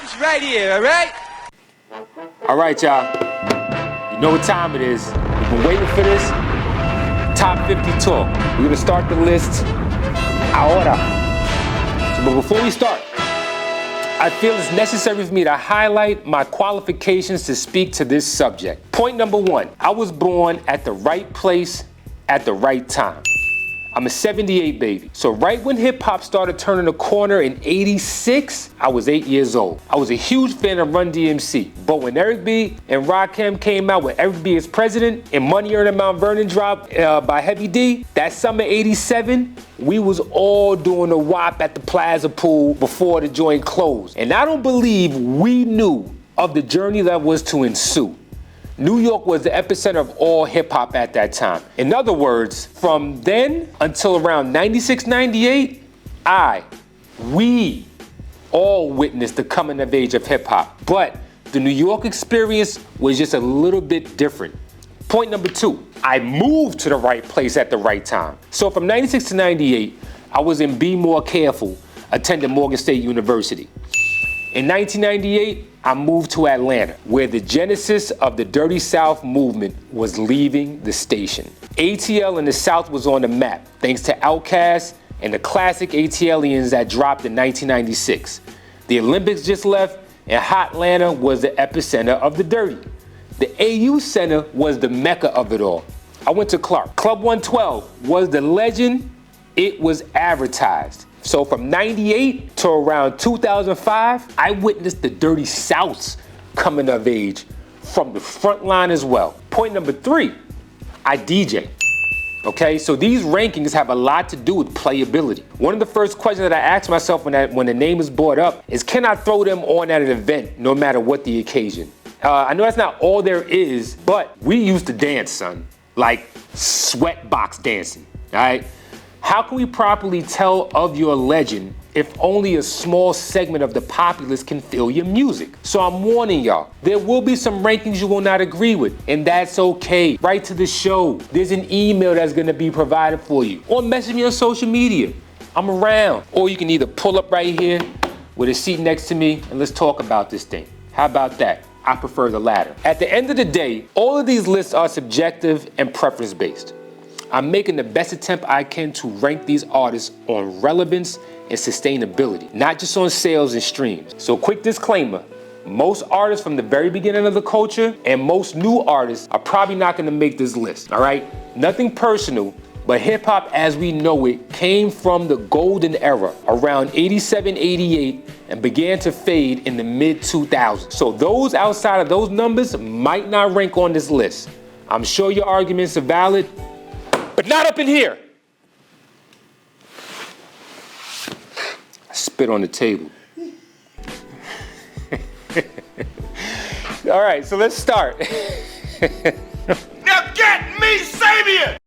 It's right here, all right? All right, y'all. You know what time it is. We've been waiting for this. Top 50 talk. We're gonna start the list ahora. But before we start, I feel it's necessary for me to highlight my qualifications to speak to this subject. Point number one, I was born at the right place at the right time. I'm a 78 baby. So right when hip hop started turning the corner in 86, I was 8 years old. I was a huge fan of Run DMC. But when Eric B and Rakim came out with Eric B as president and Money Earned at Mount Vernon dropped by Heavy D, that summer 87, we was all doing a WAP at the Plaza Pool before the joint closed. And I don't believe we knew of the journey that was to ensue. New York was the epicenter of all hip hop at that time. In other words, from then until around 96, 98, we all witnessed the coming of age of hip hop. But the New York experience was just a little bit different. Point number two, I moved to the right place at the right time. So from 96 to 98, I was in Be More Careful, attending Morgan State University. In 1998, I moved to Atlanta, where the genesis of the Dirty South movement was leaving the station. ATL in the South was on the map, thanks to Outkast and the classic ATLians that dropped in 1996. The Olympics just left, and Hotlanta was the epicenter of the dirty. The AU Center was the mecca of it all. I went to Clark. Club 112 was the legend. It was advertised. So from 98 to around 2005, I witnessed the Dirty Souths coming of age from the front line as well. Point number three, I DJ. Okay, so these rankings have a lot to do with playability. One of the first questions that I ask myself when the name is brought up is, can I throw them on at an event no matter what the occasion? I know that's not all there is, but we used to dance, son, like sweat box dancing, all right? How can we properly tell of your legend if only a small segment of the populace can feel your music? So I'm warning y'all, there will be some rankings you will not agree with, and that's okay. Write to the show. There's an email that's gonna be provided for you, or message me on social media. I'm around. Or you can either pull up right here with a seat next to me and let's talk about this thing. How about that? I prefer the latter. At the end of the day, all of these lists are subjective and preference-based. I'm making the best attempt I can to rank these artists on relevance and sustainability, not just on sales and streams. So quick disclaimer, most artists from the very beginning of the culture and most new artists are probably not gonna make this list, all right? Nothing personal, but hip hop as we know it came from the golden era around 87, 88 and began to fade in the mid 2000s. So those outside of those numbers might not rank on this list. I'm sure your arguments are valid, but not up in here. I spit on the table. All right, so let's start. Now get me Sabian!